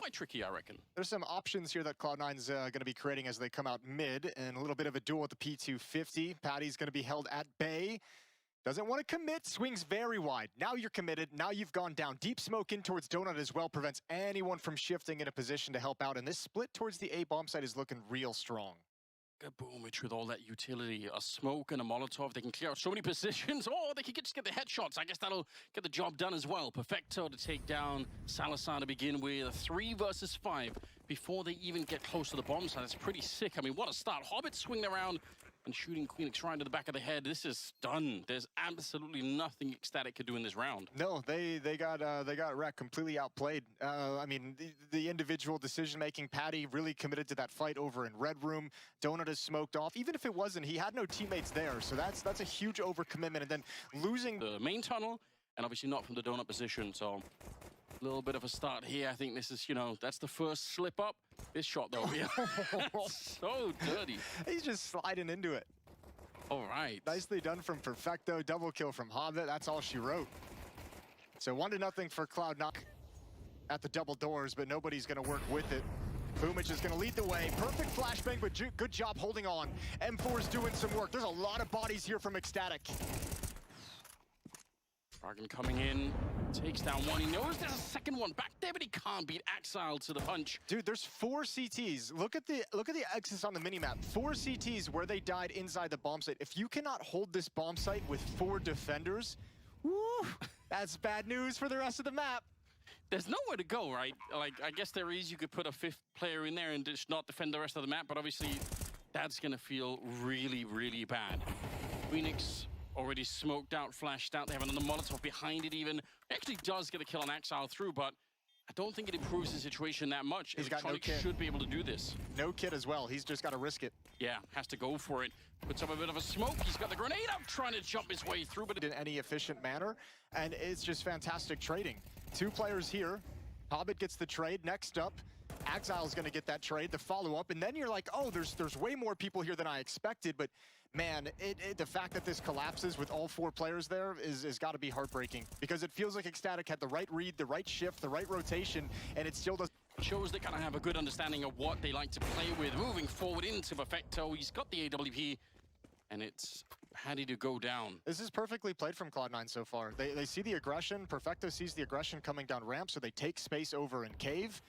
quite tricky, I reckon. There's some options here that Cloud9's going to be creating as they come out mid, and a little bit of a duel with the P250. Patty's going to be held at bay. Doesn't want to commit, swings very wide. Now you're committed, now you've gone down. Deep smoke in towards Donut as well prevents anyone from shifting in a position to help out, and this split towards the A bomb site is looking real strong. Good boomage with all that utility. A smoke and a Molotov, they can clear out so many positions, or they can just get the headshots. I guess that'll get the job done as well. Perfecto to take down Salazar to begin with. 3 versus 5 before they even get close to the bomb site. That's pretty sick. I mean, what a start. Hobbit swinging around and shooting Queenix right to the back of the head. This is done. There's absolutely nothing ECSTATIC could do in this round. No, they got wrecked, completely outplayed. I mean, the individual decision-making, Patty really committed to that fight over in Red Room. Donut is smoked off. Even if it wasn't, he had no teammates there, so that's a huge overcommitment. And then losing the main tunnel, and obviously not from the Donut position, so a little bit of a start here. I think this is, you know, that's the first slip up. This shot, though, so dirty. He's just sliding into it. All right. Nicely done from Perfecto. Double kill from Hobbit. That's all she wrote. So 1-0 for Cloud9 at the double doors, but nobody's going to work with it. Boomich is going to lead the way. Perfect flashbang, but good job holding on. M4's doing some work. There's a lot of bodies here from ECSTATIC. Dragon coming in, takes down one. He knows there's a second one back there, but he can't beat Axile to the punch. Dude, there's 4 CTs. Look at the X's on the minimap. 4 CTs where they died inside the bomb site. If you cannot hold this bomb site with 4 defenders, woo, that's bad news for the rest of the map. There's nowhere to go, right? Like, I guess there is. You could put a 5th player in there and just not defend the rest of the map, but obviously that's gonna feel really, really bad. Queenix already smoked out, flashed out. They have another Molotov behind it even. Actually does get a kill on Axile through, but I don't think it improves the situation that much. He's got no kit. Should be able to do this. No kit as well. He's just got to risk it. Yeah, has to go for it. Puts up a bit of a smoke. He's got the grenade up, trying to jump his way through, but in any efficient manner, and it's just fantastic trading. 2 players here. Hobbit gets the trade. Next up, Axile's going to get that trade, the follow-up, and then you're like, oh, there's way more people here than I expected, but man, the fact that this collapses with all 4 players there is got to be heartbreaking, because it feels like ECSTATIC had the right read, the right shift, the right rotation, and it still does. Shows they kind of have a good understanding of what they like to play with. Moving forward into Perfecto, he's got the AWP, and it's Patty to go down. This is perfectly played from Cloud9 so far. They see the aggression. Perfecto sees the aggression coming down ramp, so they take space over in cave.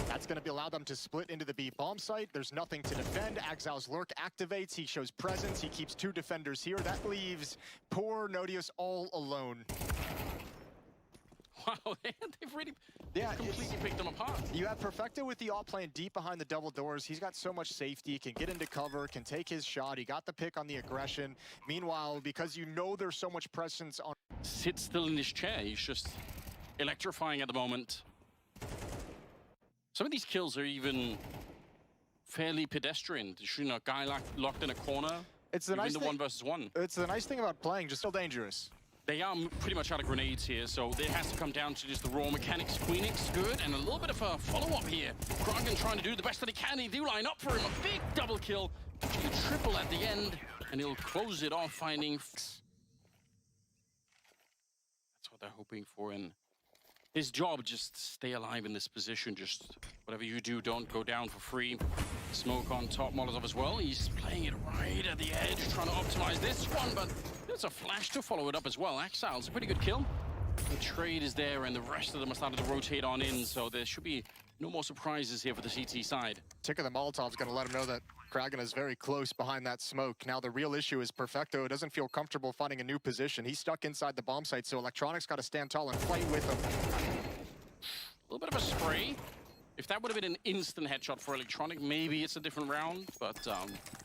That's going to allow them to split into the B bomb site. There's nothing to defend. Axile's lurk activates. He shows presence. He keeps 2 defenders here. That leaves poor Nodius all alone. Wow, they've really completely picked them apart. You have Perfecto with the AWP playing deep behind the double doors. He's got so much safety, can get into cover, can take his shot. He got the pick on the aggression. Meanwhile, because you know there's so much presence on... Sits still in his chair. He's just electrifying at the moment. Some of these kills are even fairly pedestrian. Shooting a guy locked in a corner. It's the nice thing. 1 versus 1. It's the nice thing about playing, just still dangerous. They are pretty much out of grenades here, so it has to come down to just the raw mechanics. Queenix, good, and a little bit of a follow-up here. Krogan trying to do the best that he can. They do line up for him. A big double kill. Actually, a triple at the end, and he'll close it off, finding... That's what they're hoping for, and his job, just stay alive in this position. Just whatever you do, don't go down for free. Smoke on top, Molotov as well. He's playing it right at the edge, trying to optimize this one, but there's a flash to follow it up as well. Axile's a pretty good kill. The trade is there, and the rest of them are starting to rotate on in, so there should be no more surprises here for the CT side. Tick of the Molotov's going to let him know that Kragan is very close behind that smoke. Now the real issue is Perfecto doesn't feel comfortable finding a new position. He's stuck inside the bomb site, so Electronics got to stand tall and fight with him. A little bit of a spray. If that would have been an instant headshot for Electronic, maybe it's a different round. But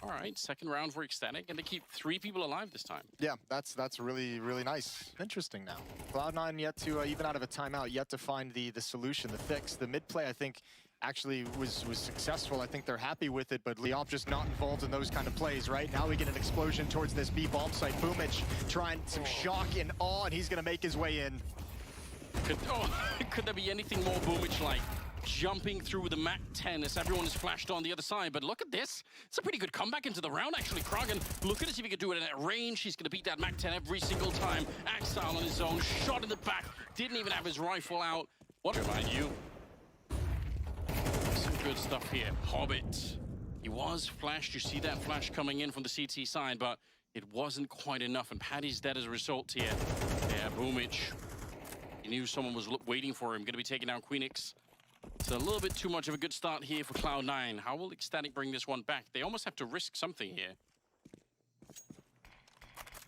all right, second round for ECSTATIC, and they keep 3 people alive this time. Yeah, that's really, really nice. Interesting now. Cloud9 yet to, even out of a timeout, yet to find the solution, the fix. The mid play, I think, actually was successful. I think they're happy with it, but Leop just not involved in those kind of plays, right? Now we get an explosion towards this B bomb site. Boomich trying some shock and awe, and he's going to make his way in. Could there be anything more Boomich-like? Jumping through the Mac 10 as everyone is flashed on the other side. But look at this. It's a pretty good comeback into the round, actually. Krogan, look at it, see if he can do it at range. He's going to beat that Mac 10 every single time. Axile on his own, shot in the back. Didn't even have his rifle out. What remind you? good stuff here. Hobbit. He was flashed. You see that flash coming in from the CT side, but it wasn't quite enough. And Paddy's dead as a result here. Yeah, Boomich. He knew someone was waiting for him. Going to be taking down Queenix. It's a little bit too much of a good start here for Cloud9. How will ECSTATIC bring this one back? They almost have to risk something here.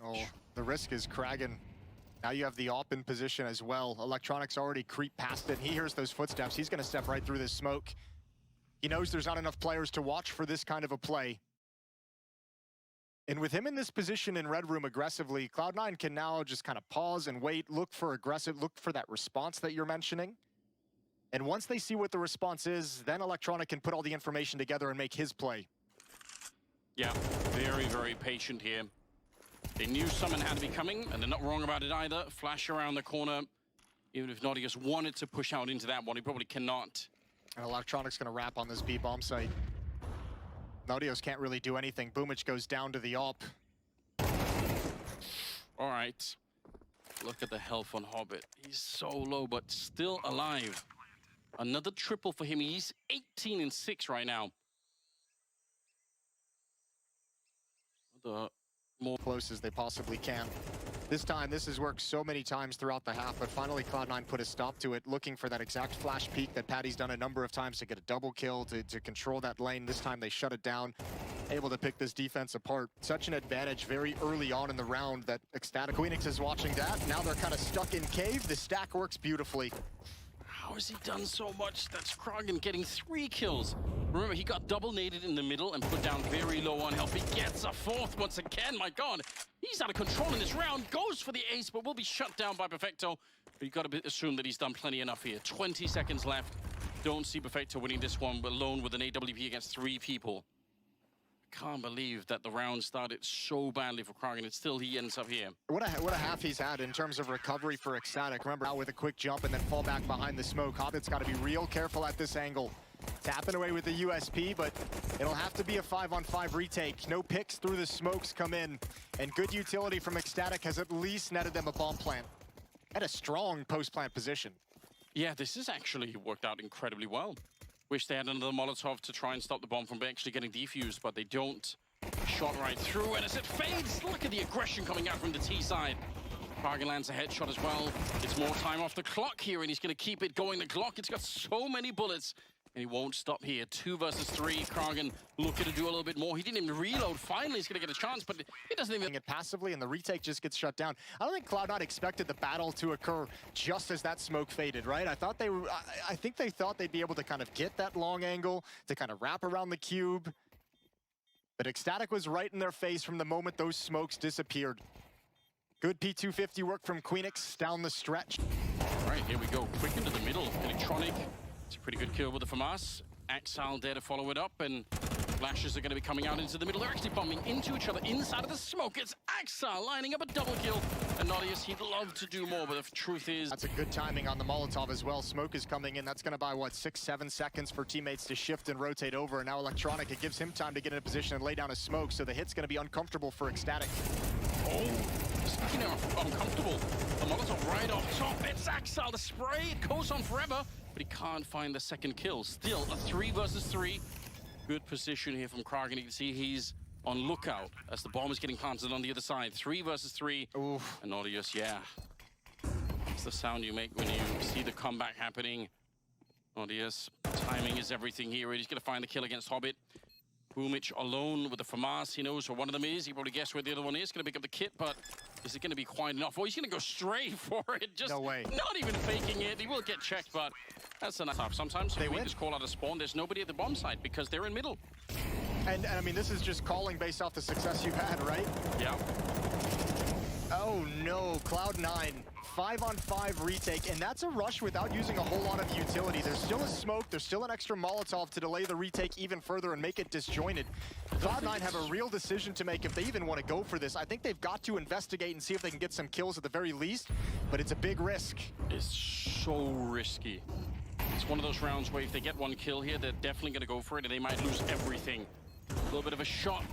Oh, the risk is Kragan. Now you have the AWP in position as well. Electronics already creep past it. He hears those footsteps. He's going to step right through this smoke. He knows there's not enough players to watch for this kind of a play. And with him in this position in Red Room aggressively, Cloud9 can now just kind of pause and wait, look for that response that you're mentioning. And once they see what the response is, then Electronic can put all the information together and make his play. Yeah, very, very patient here. They knew someone had to be coming, and they're not wrong about it either. Flash around the corner. Even if Nautilus wanted to push out into that one, he probably cannot. And Electronic's going to wrap on this B bomb site. Nautilus can't really do anything. Boomich goes down to the AWP. All right. Look at the health on Hobbit. He's so low, but still alive. Another triple for him. He's 18-6 right now. The more close as they possibly can. This time, this has worked so many times throughout the half, but finally Cloud9 put a stop to it, looking for that exact flash peek that Paddy's done a number of times to get a double kill, to control that lane. This time they shut it down, able to pick this defense apart. Such an advantage very early on in the round that ECSTATIC Queenix is watching that. Now they're kind of stuck in cave. The stack works beautifully. How has he done so much? That's Kragan getting 3 kills. Remember, he got double naded in the middle and put down very low on health. He gets a 4th once again. My God, he's out of control in this round. Goes for the ace, but will be shut down by Perfecto. But you've got to assume that he's done plenty enough here. 20 seconds left. Don't see Perfecto winning this one alone with an AWP against 3 people. Can't believe that the round started so badly for Kragan, and still he ends up here. What a half he's had in terms of recovery for ECSTATIC. Remember, out with a quick jump and then fall back behind the smoke. Hobbit's got to be real careful at this angle. Tapping away with the USP, but it'll have to be a 5-on-5 retake. No picks through the smokes come in, and good utility from ECSTATIC has at least netted them a bomb plant. At a strong post-plant position. Yeah, this has actually worked out incredibly well. Wish they had another Molotov to try and stop the bomb from actually getting defused, but they don't. Shot right through, and as it fades, look at the aggression coming out from the T side. Kragan lands a headshot as well. It's more time off the clock here, and he's going to keep it going. The Glock, it's got so many bullets, and he won't stop here. 2 versus 3. Kragan looking to do a little bit more. He didn't even reload. Finally, he's going to get a chance, but he doesn't even... it passively, and the retake just gets shut down. I don't think Cloud9 expected the battle to occur just as that smoke faded, right? I think they thought they'd be able to kind of get that long angle, to kind of wrap around the cube. But ECSTATIC was right in their face from the moment those smokes disappeared. Good P250 work from Queenix down the stretch. All right, here we go. Quick into the middle. Electronic. It's a pretty good kill with the FAMAS. Axel there to follow it up, and flashes are going to be coming out into the middle. They're actually bumping into each other inside of the smoke. It's Axel lining up a double kill. And Nautilus, he'd love to do more, but the truth is... That's a good timing on the Molotov as well. Smoke is coming in. That's going to buy, what, 6-7 seconds for teammates to shift and rotate over. And now Electronic, it gives him time to get in a position and lay down a smoke, so the hit's going to be uncomfortable for ECSTATIC. Oh, speaking of uncomfortable, the Molotov right off top. It's Axel, the spray. It goes on forever, but he can't find the second kill. Still a 3 versus 3. Good position here from Kragan. You can see he's on lookout as the bomb is getting planted on the other side. 3 versus 3. Oof. And Nautilus, yeah. It's the sound you make when you see the comeback happening. Nautilus, timing is everything here. He's going to find the kill against Hobbit. Boomich alone with the FAMAS. He knows where one of them is. He probably guessed where the other one is. Going to pick up the kit, but is it going to be quite enough? Oh, he's going to go straight for it. Just no way. Not even faking it. He will get checked, but that's enough. Sometimes if we just call out a spawn, there's nobody at the bomb site because they're in middle. And I mean, this is just calling based off the success you've had, right? Yeah. Oh no, Cloud9, 5-on-5 retake, and that's a rush without using a whole lot of utility. There's still a smoke, there's still an extra Molotov to delay the retake even further and make it disjointed. Cloud9 have a real decision to make if they even want to go for this. I think they've got to investigate and see if they can get some kills at the very least, but it's a big risk. It's so risky. It's one of those rounds where if they get one kill here, they're definitely going to go for it, and they might lose everything. A little bit of a shot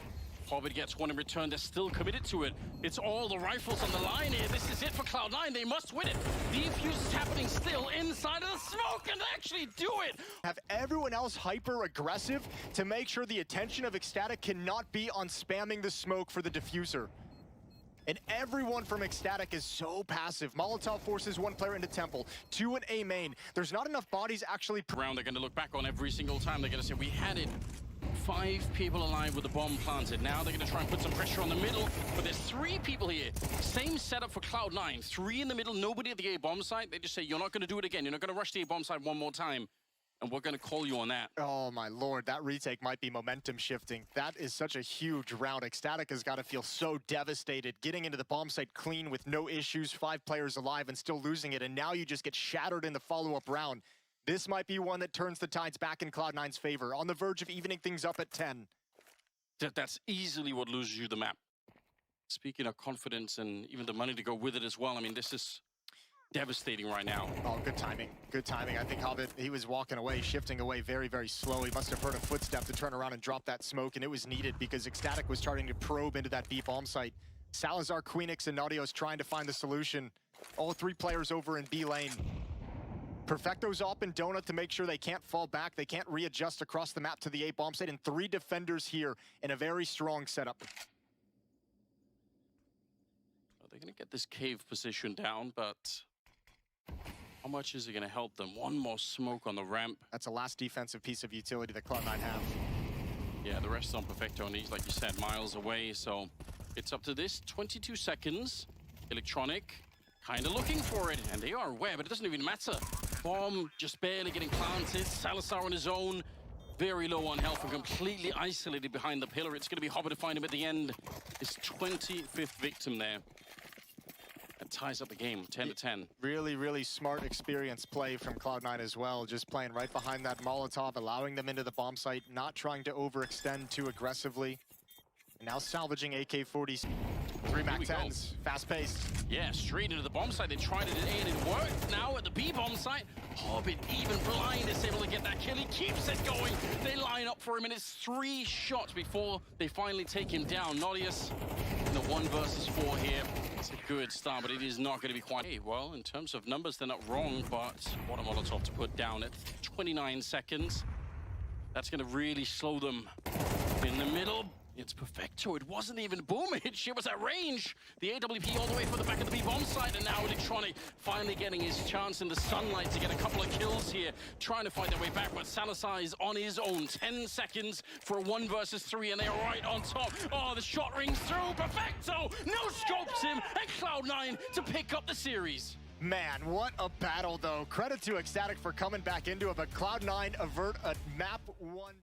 Hobbit gets one in return. They're still committed to it. It's all the rifles on the line here. This is it for Cloud9. They must win it. Defuse is happening still inside of the smoke, and they actually do it. Have everyone else hyper-aggressive to make sure the attention of ECSTATIC cannot be on spamming the smoke for the diffuser. And everyone from ECSTATIC is so passive. Molotov forces one player into Temple, 2 in A main. There's not enough bodies actually. Round, they're going to look back on every single time. They're going to say, we had it. 5 people alive with the bomb planted. Now they're going to try and put some pressure on the middle, but there's 3 people here. Same setup for Cloud9. 3 in the middle, nobody at the A bomb site. They just say, you're not going to do it again. You're not going to rush the A bomb site one more time. And we're going to call you on that. Oh, my Lord. That retake might be momentum shifting. That is such a huge round. ECSTATIC has got to feel so devastated. Getting into the bomb site clean with no issues, 5 players alive and still losing it. And now you just get shattered in the follow-up round. This might be one that turns the tides back in Cloud9's favor. On the verge of evening things up at 10. That's easily what loses you the map. Speaking of confidence and even the money to go with it as well, I mean, this is devastating right now. Oh, good timing. Good timing. I think Hobbit, he was walking away, shifting away very, very slow. He must have heard a footstep to turn around and drop that smoke, and it was needed because ECSTATIC was starting to probe into that B bomb site. Salazar, Queenix, and Naughtios trying to find the solution. All 3 players over in B lane. Perfecto's up in Donut to make sure they can't fall back. They can't readjust across the map to the A bomb site, and 3 defenders here in a very strong setup. They're going to get this cave position down, but how much is it going to help them? One more smoke on the ramp. That's the last defensive piece of utility that Cloud9 have. Yeah, the rest on Perfecto, and he's, like you said, miles away, so it's up to this. 22 seconds. Electronic kind of looking for it, and they are aware, but it doesn't even matter. Bomb just barely getting planted. Salazar on his own, very low on health and completely isolated behind the pillar. It's going to be Hobbit to find him at the end. His 25th victim there. That ties up the game, 10 to 10. Really, really smart, experienced play from Cloud9 as well. Just playing right behind that Molotov, allowing them into the bomb site, not trying to overextend too aggressively. And now salvaging AK-40s. 3 MAC-10s, fast-paced. Yeah, straight into the bomb site. They tried it at A and it worked. Now at the B bomb site, Hobbit, even blind, is able to get that kill. He keeps it going. They line up for him, and it's 3 shots before they finally take him down. Naughtios in the 1 versus 4 here. It's a good start, but it is not going to be quite... Hey, well, in terms of numbers, they're not wrong, but what a Molotov to put down at 29 seconds. That's going to really slow them in the middle. It's Perfecto. It wasn't even Boomage. It was at range. The AWP all the way from the back of the B-bomb site, and now Electronic finally getting his chance in the sunlight to get a couple of kills here, trying to find their way back, but Salazar is on his own. 10 seconds for a 1 versus 3, and they're right on top. Oh, the shot rings through. Perfecto no-scopes him, and Cloud9 to pick up the series. Man, what a battle, though. Credit to ECSTATIC for coming back into it, but Cloud9 avert a map 1.